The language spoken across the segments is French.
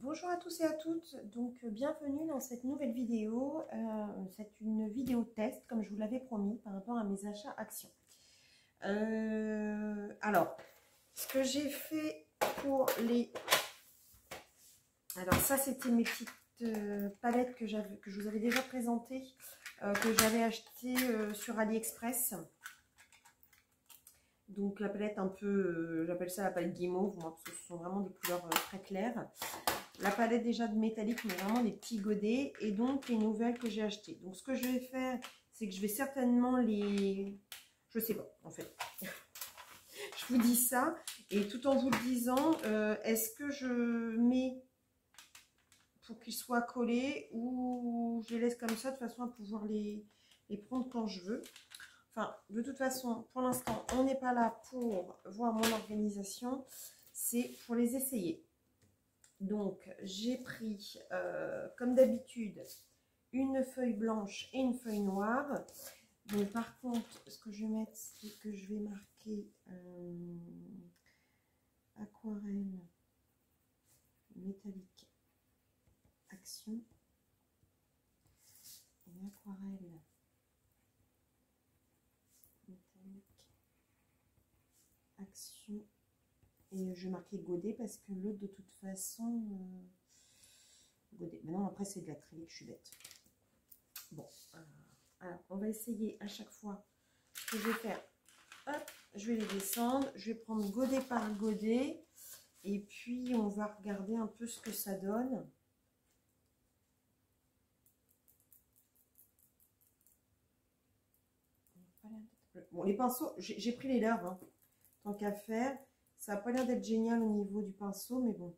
Bonjour à tous et à toutes, donc bienvenue dans cette nouvelle vidéo. C'est une vidéo test, comme je vous l'avais promis, par rapport à mes achats actions. Alors, ce que j'ai fait pour les... Alors ça, c'était mes petites palettes que je vous avais déjà présentées, que j'avais achetées sur AliExpress. Donc la palette un peu, j'appelle ça la palette guimauve, moi, parce que ce sont vraiment des couleurs très claires. La palette déjà de métallique, mais vraiment des petits godets. Et donc les nouvelles que j'ai achetées. Donc ce que je vais faire, c'est que je vais certainement les... Je sais pas, en fait. Je vous dis ça. Et tout en vous le disant, est-ce que je mets pour qu'ils soient collés ou je les laisse comme ça de façon à pouvoir les prendre quand je veux. Enfin, de toute façon, pour l'instant, on n'est pas là pour voir mon organisation. C'est pour les essayer. Donc, j'ai pris, comme d'habitude, une feuille blanche et une feuille noire. Donc, par contre, ce que je vais mettre, c'est que je vais marquer aquarelle métallique action et aquarelle métallique action. Et je vais marquer godet parce que l'autre, de toute façon, godet. Maintenant, après, c'est de l'acrylique, je suis bête. Bon, alors, on va essayer à chaque fois. Ce que je vais faire, hop, je vais les descendre. Je vais prendre godet par godet. Et puis, on va regarder un peu ce que ça donne. Bon, les pinceaux, j'ai pris les leurs, hein, tant qu'à faire. Ça n'a pas l'air d'être génial au niveau du pinceau, mais bon.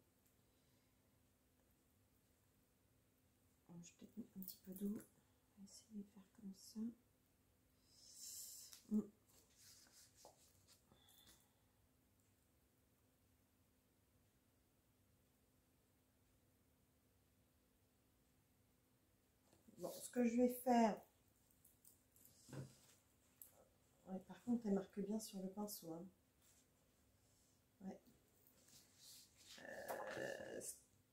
Je vais peut-être mettre un petit peu d'eau. On va essayer de faire comme ça. Bon, ce que je vais faire... Ouais, par contre, elle marque bien sur le pinceau. Hein. Ouais.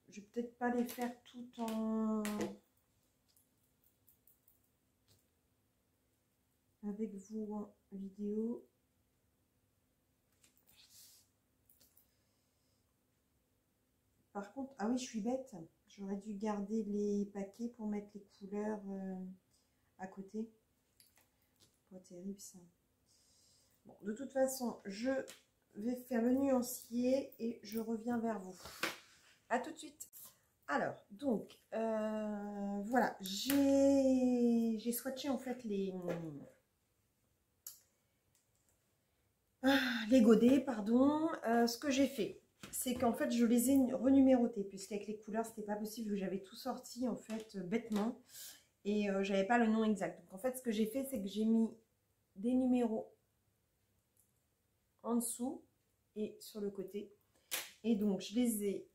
Je vais peut-être pas les faire tout en... avec vous en vidéo. Par contre, ah oui, je suis bête. J'aurais dû garder les paquets pour mettre les couleurs à côté. Pas terrible ça. Bon, de toute façon, je vais faire le nuancier et je reviens vers vous. À tout de suite. Alors, donc, voilà, j'ai swatché en fait les godets, pardon. Ce que j'ai fait, c'est qu'en fait, je les ai renumérotés, puisqu'avec les couleurs, c'était pas possible, que j'avais tout sorti en fait bêtement et j'avais pas le nom exact. Donc, en fait, ce que j'ai fait, c'est que j'ai mis des numéros en dessous et sur le côté. Et donc, je les ai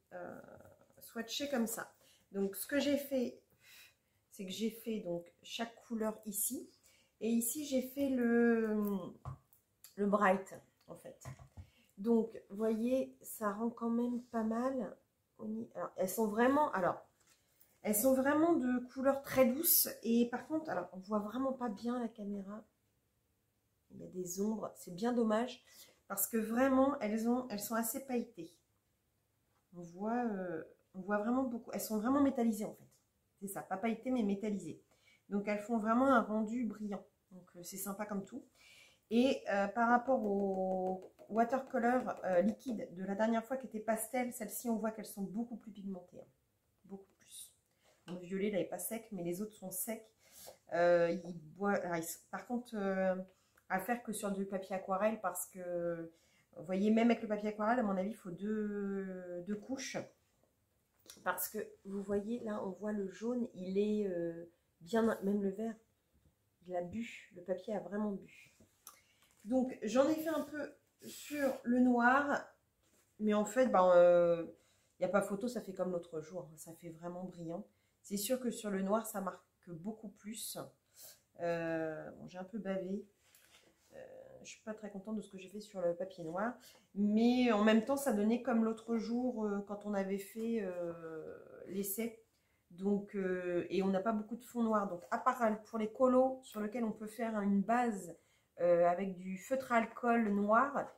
swatchés comme ça. Donc, ce que j'ai fait, c'est que j'ai fait donc chaque couleur ici. Et ici, j'ai fait le bright, en fait. Donc, vous voyez, ça rend quand même pas mal. Alors, elles sont vraiment de couleurs très douces. Et par contre, alors, on voit vraiment pas bien la caméra. Il y a des ombres. C'est bien dommage. Parce que vraiment, elles sont assez pailletées. On voit vraiment beaucoup. Elles sont vraiment métallisées, en fait. C'est ça, pas pailletées, mais métallisées. Donc, elles font vraiment un rendu brillant. Donc, c'est sympa comme tout. Et par rapport au watercolor liquide de la dernière fois qui était pastel, celles-ci, on voit qu'elles sont beaucoup plus pigmentées. Hein. Beaucoup plus. Le violet, là, n'est pas sec, mais les autres sont secs. Par contre, à faire que sur du papier aquarelle parce que, vous voyez, même avec le papier aquarelle, à mon avis, il faut deux couches. Parce que, vous voyez, là, on voit le jaune, il est bien, même le vert, il a bu, le papier a vraiment bu. Donc, j'en ai fait un peu sur le noir, mais en fait, il n'y a pas photo, ça fait comme l'autre jour, ça fait vraiment brillant. C'est sûr que sur le noir, ça marque beaucoup plus. Bon, j'ai un peu bavé. je suis pas très contente de ce que j'ai fait sur le papier noir. Mais en même temps, ça donnait comme l'autre jour quand on avait fait l'essai. Donc, et on n'a pas beaucoup de fond noir. Donc, à part pour les colos sur lesquels on peut faire une base avec du feutre à alcool noir,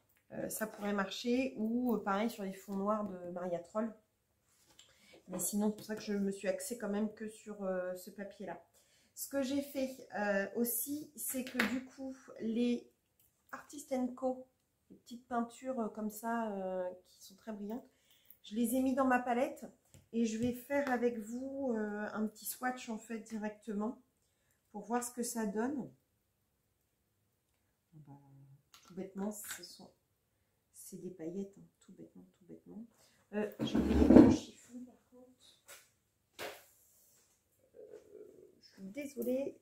ça pourrait marcher. Ou pareil sur les fonds noirs de Maria Troll. Mais sinon, c'est pour ça que je me suis axée quand même que sur ce papier-là. Ce que j'ai fait aussi, c'est que du coup, les Artist Co, les petites peintures comme ça, qui sont très brillantes, je les ai mis dans ma palette et je vais faire avec vous un petit swatch en fait directement pour voir ce que ça donne. Tout bêtement, c'est des paillettes, hein, tout bêtement, tout bêtement. J'ai oublié mon chiffon par contre. Je suis désolée,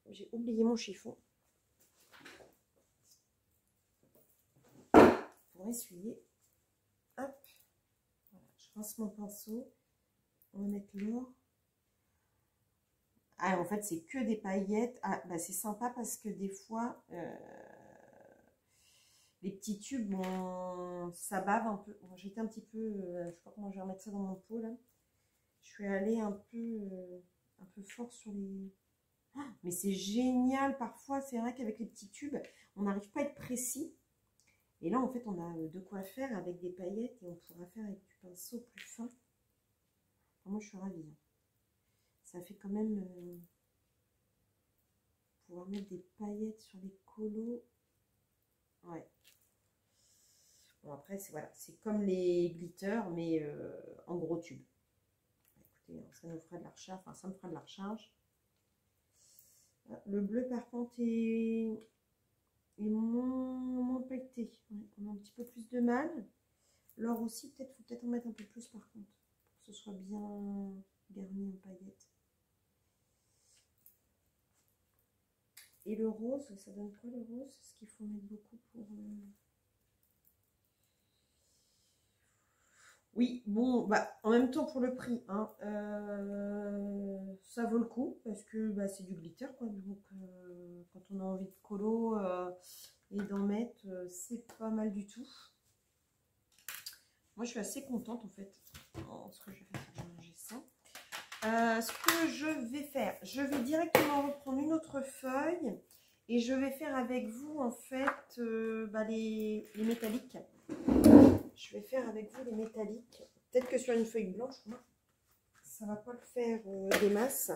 j'ai oublié mon chiffon. Pour essuyer. Hop. Voilà, je rince mon pinceau. On va mettre l'or. Ah, en fait, c'est que des paillettes. Ah, bah, c'est sympa parce que des fois, les petits tubes, bon, ça bave un peu. Bon, j'étais un petit peu, je sais pas comment je vais remettre ça dans mon pot là. Je suis allée un peu fort sur les... Ah, mais c'est génial parfois, c'est vrai qu'avec les petits tubes, on n'arrive pas à être précis. Et là, en fait, on a de quoi faire avec des paillettes et on pourra faire avec du pinceau plus fin. Enfin, moi, je suis ravie. Ça fait quand même pouvoir mettre des paillettes sur les colos. Ouais. Bon, après, c'est comme les glitters, mais en gros tube. Écoutez, ça nous fera de la recharge. Enfin, ça me fera de la recharge. Le bleu, par contre, est moins pailleté. Ouais, on a un petit peu plus de mal. L'or aussi, faut peut-être en mettre un peu plus par contre, pour que ce soit bien garni en paillettes. Et le rose, ça donne quoi le rose? Est-ce qu'il faut en mettre beaucoup pour... Oui, bon, bah, en même temps pour le prix, hein, ça vaut le coup parce que bah, c'est du glitter, quoi. Donc, quand on a envie de colo et d'en mettre, c'est pas mal du tout. Moi, je suis assez contente en fait. Oh, ce que je vais faire, c'est que je vais manger ça. Ce que je vais faire, je vais directement reprendre une autre feuille et je vais faire avec vous en fait bah, les métalliques. Je vais faire avec vous les métalliques. Peut-être que sur une feuille blanche, ça va pas le faire des masses.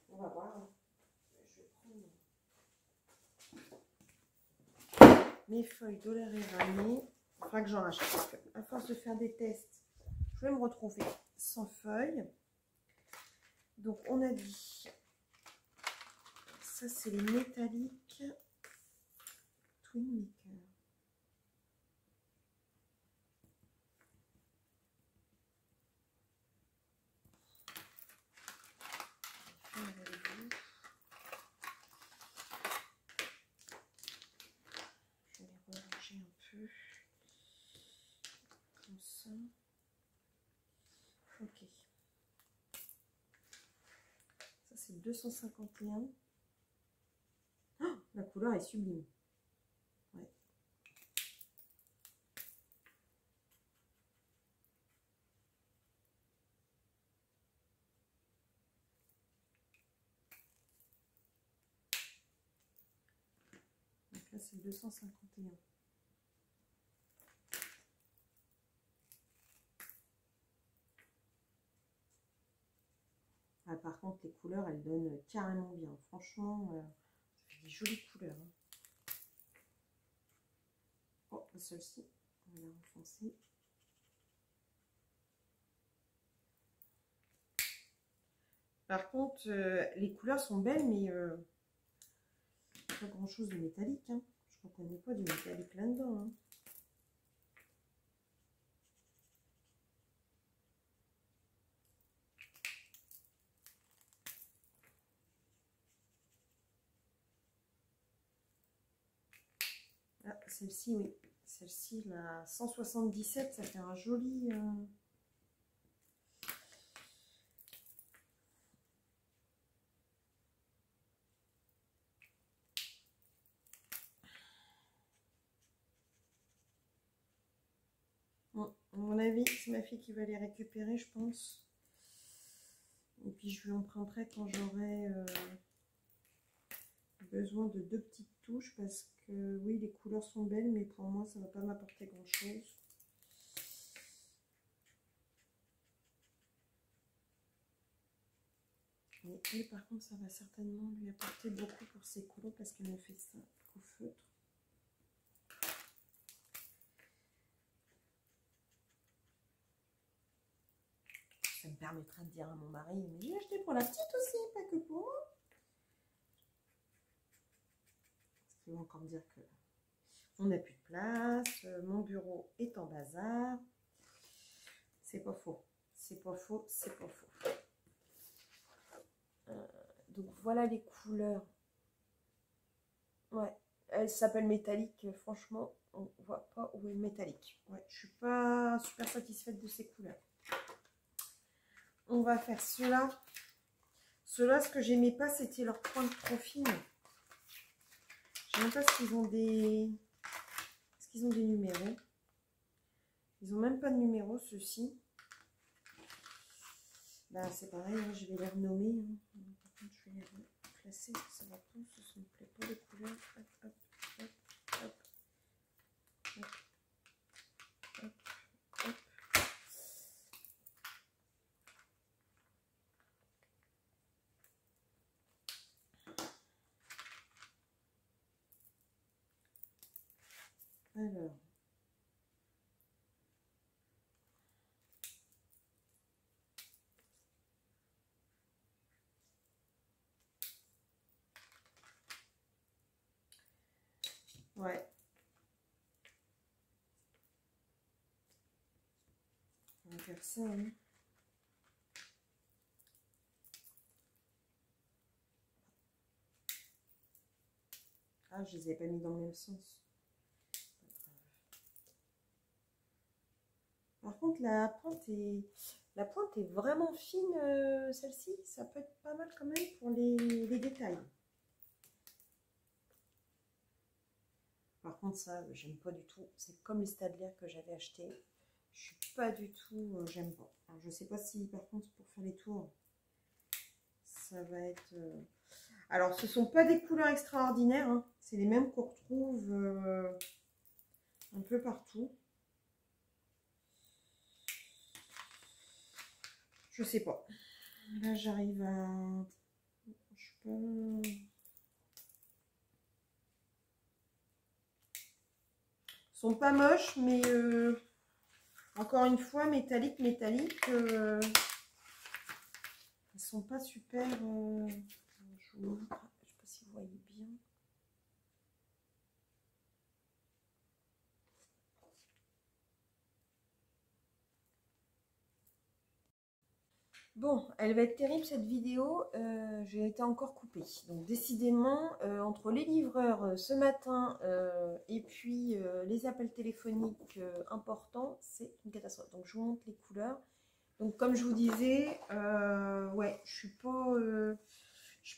On va voir. Je vais prendre mes feuilles Dollar & Rami. Il faudra que j'en rachète parce que à force de faire des tests, je vais me retrouver sans feuilles. Donc on a dit, ça c'est les métalliques Twin Maker. Je vais les relonger un peu comme ça. Ok. Ça c'est 251. Oh, la couleur est sublime. Ouais. Donc là c'est 251. Ah, par contre, les couleurs, elles donnent carrément bien. Franchement, ça fait des jolies couleurs. Hein. Oh, celle-ci, on va la renfoncer. Par contre, les couleurs sont belles, mais pas grand-chose de métallique. Hein. Je ne reconnais pas du métallique là-dedans. Hein. Ah, celle-ci, oui. Celle-ci, la 177, ça fait un joli... Bon, à mon avis, c'est ma fille qui va les récupérer, je pense. Et puis je lui emprunterai quand j'aurai besoin de 2 petites touches parce que oui, les couleurs sont belles, mais pour moi, ça ne va pas m'apporter grand-chose. Mais elle, par contre, ça va certainement lui apporter beaucoup pour ses couleurs parce qu'elle me fait ça au feutre. Ça me permettra de dire à mon mari, mais j'ai acheté pour la petite aussi, pas que pour moi. Parce qu'ils vont encore me dire que on n'a plus de place, mon bureau est en bazar. C'est pas faux, c'est pas faux, c'est pas faux. Donc voilà les couleurs. Ouais, elle s'appelle métallique. Franchement, on voit pas où est métallique. Ouais, je suis pas super satisfaite de ces couleurs. On va faire ceux-là. Ceux-là, ce que j'aimais pas, c'était leur pointe trop fine. Je sais même pas s'ils ont des... Est-ce qu'ils ont des numéros? Ils ont même pas de numéros, ceux-ci. Bah, c'est pareil, hein, je vais les renommer. Hein. Par contre, je vais les reclasser, ça va pas, ça me plaît pas les couleurs. Hop, hop, hop, hop, hop, hop, hop. Alors. Ouais. On va faire ça, hein. Ah, je les ai pas mis dans le même sens. Par contre, la pointe est vraiment fine, celle-ci. Ça peut être pas mal quand même pour les détails. Par contre, ça, j'aime pas du tout. C'est comme les Stadler que j'avais acheté. Je suis pas du tout, j'aime pas. Alors, je sais pas si, par contre, pour faire les tours, ça va être... Alors, ce sont pas des couleurs extraordinaires. Hein. C'est les mêmes qu'on retrouve un peu partout. Je sais pas. Là, j'arrive à... Je sais pas... Ils sont pas moches, mais encore une fois, métallique. Ils sont pas super... je vous montre. Je sais pas si vous voyez bien. Bon, elle va être terrible cette vidéo, j'ai été encore coupée. Donc décidément, entre les livreurs ce matin et puis les appels téléphoniques importants, c'est une catastrophe. Donc je vous montre les couleurs. Donc comme je vous disais, ouais, je suis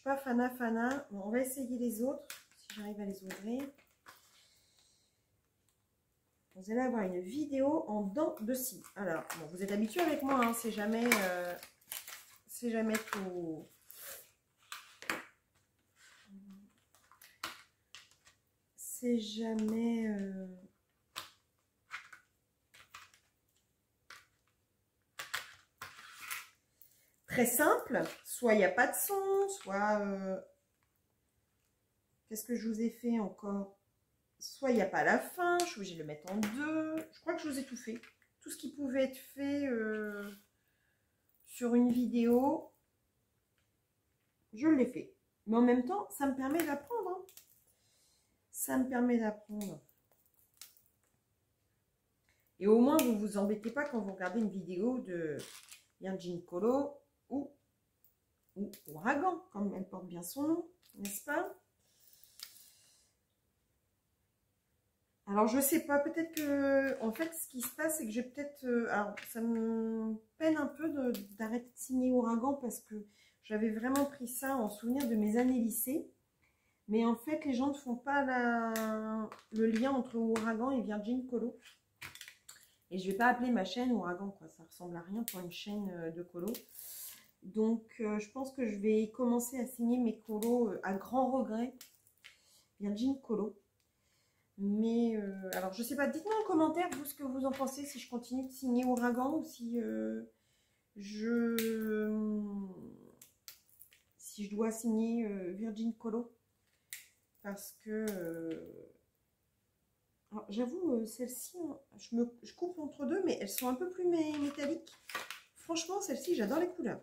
pas fana. Bon, on va essayer les autres, si j'arrive à les ouvrir. Vous allez avoir une vidéo en dents de scie. Alors, bon, vous êtes habitués avec moi, hein, c'est jamais tout. C'est jamais très simple. Soit il n'y a pas de son, soit qu'est-ce que je vous ai fait encore? Soit il n'y a pas la fin, je suis obligée de le mettre en deux. Je crois que je vous ai tout fait. Tout ce qui pouvait être fait sur une vidéo, je l'ai fait. Mais en même temps, ça me permet d'apprendre. Hein. Ça me permet d'apprendre. Et au moins, vous ne vous embêtez pas quand vous regardez une vidéo de Giancolo ou Ouragan, comme elle porte bien son nom, n'est-ce pas? Alors, je sais pas, peut-être que, en fait, ce qui se passe, c'est que j'ai peut-être... alors, ça me peine un peu d'arrêter de signer Ouragan parce que j'avais vraiment pris ça en souvenir de mes années lycée. Mais en fait, les gens ne font pas le lien entre Ouragan et Virgin Colo. Et je vais pas appeler ma chaîne Ouragan, quoi. Ça ressemble à rien pour une chaîne de colo. Donc, je pense que je vais commencer à signer mes colos à grand regret. Virgin Colo. Mais, alors, je sais pas. Dites-moi en commentaire, vous, ce que vous en pensez. Si je continue de signer Ouragan ou si si je dois signer Virgin Colo. Parce que... j'avoue, celle-ci, je coupe entre deux, mais elles sont un peu plus métalliques. Franchement, celle-ci, j'adore les couleurs.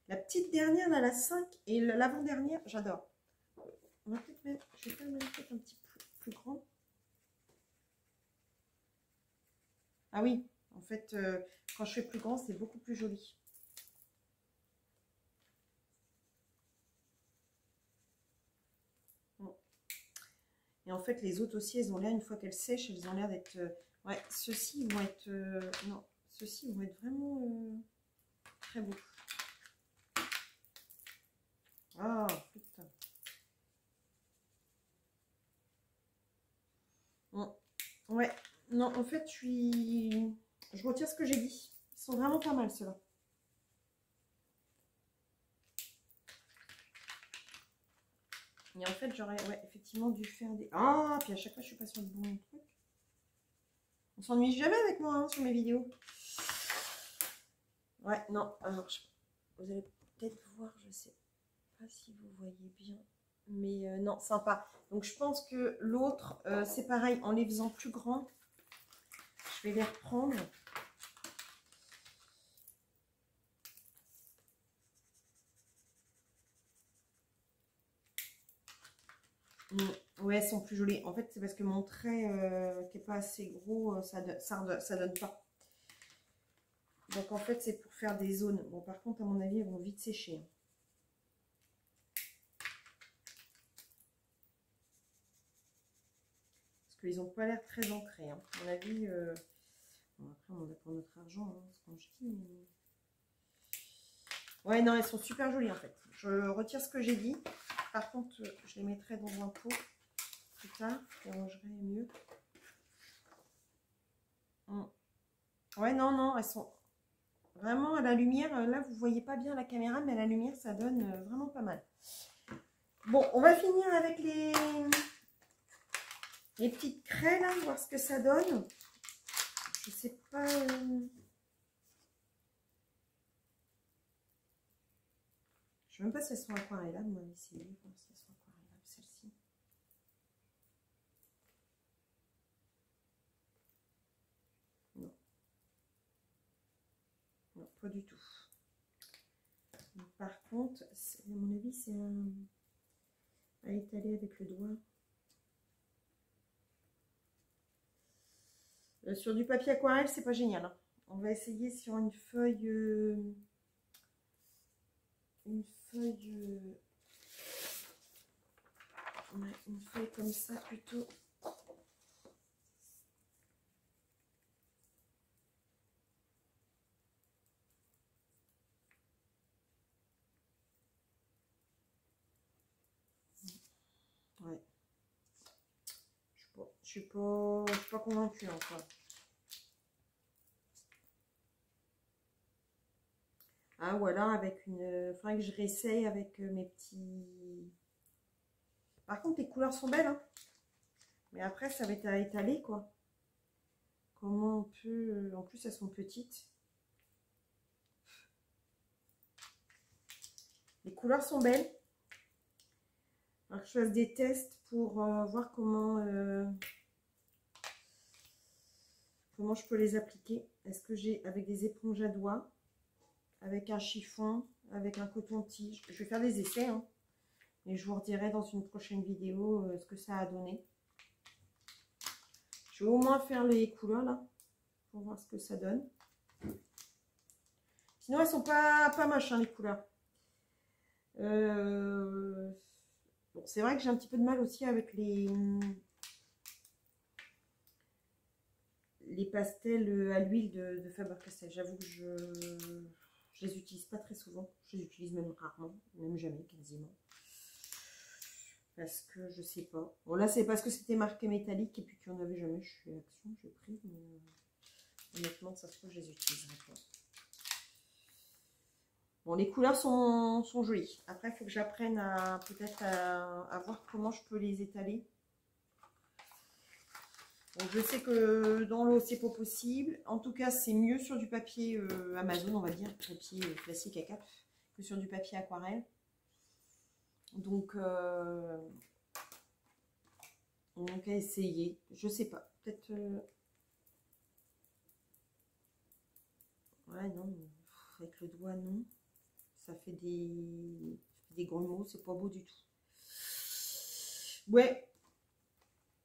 La petite dernière, là, la 5 et l'avant-dernière, j'adore. On va peut-être mettre, je vais faire même peut-être un petit peu plus grand. Ah oui, en fait, quand je fais plus grand, c'est beaucoup plus joli. Bon. Et en fait, les autres aussi, elles ont l'air, une fois qu'elles sèchent, elles ont l'air d'être... ouais, ceux-ci vont être... non, ceux-ci vont être vraiment très beaux. Ah, putain. Bon. Ouais, non, en fait, je retire ce que j'ai dit. Ils sont vraiment pas mal, ceux-là. Et en fait, j'aurais effectivement dû faire des... Ah, puis à chaque fois, je suis pas sur le bon truc. On s'ennuie jamais avec moi hein, sur mes vidéos. Ouais, non, alors, vous allez peut-être voir, je sais pas si vous voyez bien. Mais non, sympa. Donc, je pense que l'autre, c'est pareil, en les faisant plus grands, je vais les reprendre. Ouais, elles sont plus jolies. En fait, c'est parce que mon trait qui n'est pas assez gros, ça donne pas. Donc, en fait, c'est pour faire des zones. Bon, par contre, à mon avis, elles vont vite sécher. Parce qu'ils n'ont pas l'air très ancrés. Hein. À mon avis, bon, après, on a pour notre argent, hein, ce qu'on je dis. Mais... ouais, non, elles sont super jolies, en fait. Je retire ce que j'ai dit. Par contre, je les mettrai dans un pot plus tard. Je les rangerai mieux. Ouais, non, non, elles sont vraiment à la lumière. Là, vous voyez pas bien la caméra, mais à la lumière, ça donne vraiment pas mal. Bon, on va finir avec les petites craies, là, voir ce que ça donne. Je sais pas... je sais même pas si elles sont aquarellables. On va essayer de voir si elles sont aquarellables, celles-ci. Non. Non, pas du tout. Donc, par contre, à mon avis, c'est à étaler avec le doigt. Sur du papier aquarelle, c'est pas génial. Hein. On va essayer sur une feuille... une feuille comme ça plutôt. Ouais. Je suis pas convaincue encore. Ah voilà, avec une... faudrait que je réessaye avec mes petits... Par contre, les couleurs sont belles, hein. Mais après, ça va être à étaler, quoi. Comment on peut... En plus, elles sont petites. Les couleurs sont belles. Alors que je fasse des tests pour voir comment je peux les appliquer. Est-ce que j'ai avec des éponges à doigts, avec un chiffon, avec un coton-tige. Je vais faire des essais, hein. Et je vous redirai dans une prochaine vidéo ce que ça a donné. Je vais au moins faire les couleurs là, pour voir ce que ça donne. Sinon, elles sont pas moches, hein, les couleurs. Bon, c'est vrai que j'ai un petit peu de mal aussi avec les pastels à l'huile de Faber-Castell. J'avoue que je les utilise pas très souvent. Je les utilise même rarement, même jamais, quasiment. Parce que je sais pas. Bon, là, c'est parce que c'était marqué métallique et puis qu'il n'y en avait jamais. Je suis Action, j'ai pris. Mais Honnêtement, ça se trouve, je les utiliserai pas. Bon, les couleurs sont jolies. Après, il faut que j'apprenne à peut-être à voir comment je peux les étaler. Donc, je sais que dans l'eau, c'est pas possible. En tout cas, c'est mieux sur du papier Amazon, on va dire, papier classique à cap, que sur du papier aquarelle. Donc à essayer. Je sais pas. Peut-être... Ouais, non. Avec le doigt, non. Ça fait des grumeaux. C'est pas beau du tout. Ouais.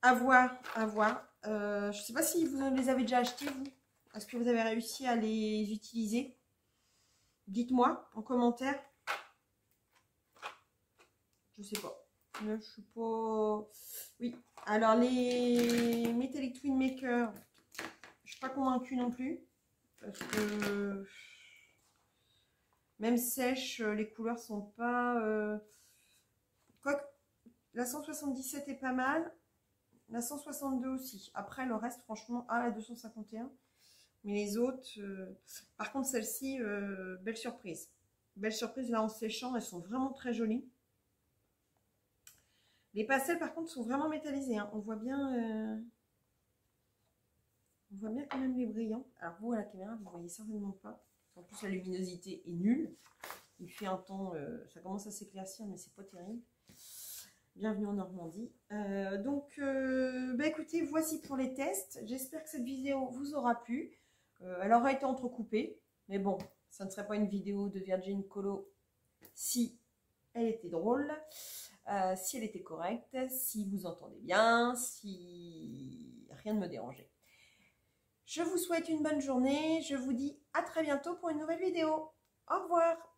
À voir, à voir. Je sais pas si vous les avez déjà achetés, vous. Est-ce que vous avez réussi à les utiliser? Dites-moi en commentaire. Je sais pas. Je suis pas... Oui. Alors, les Metallic Twin Maker, je suis pas convaincue non plus. Parce que... Même sèche, les couleurs sont pas... Quoique, la 177 est pas mal. La 162 aussi. Après, le reste, franchement... Ah, la 251. Mais les autres... Par contre, celle-ci, belle surprise. Belle surprise, là, en séchant, elles sont vraiment très jolies. Les pastels, par contre, sont vraiment métallisés. Hein. On voit bien quand même les brillants. Alors, vous, à la caméra, vous ne voyez certainement pas. En plus, la luminosité est nulle. Il fait un temps... ça commence à s'éclaircir, mais c'est pas terrible. Bienvenue en Normandie. Bah, écoutez, voici pour les tests. J'espère que cette vidéo vous aura plu. Elle aura été entrecoupée. Mais bon, ça ne serait pas une vidéo de Virgin Colo si elle était drôle. Si elle était correcte, si vous entendez bien, si rien ne me dérangeait. Je vous souhaite une bonne journée. Je vous dis à très bientôt pour une nouvelle vidéo. Au revoir.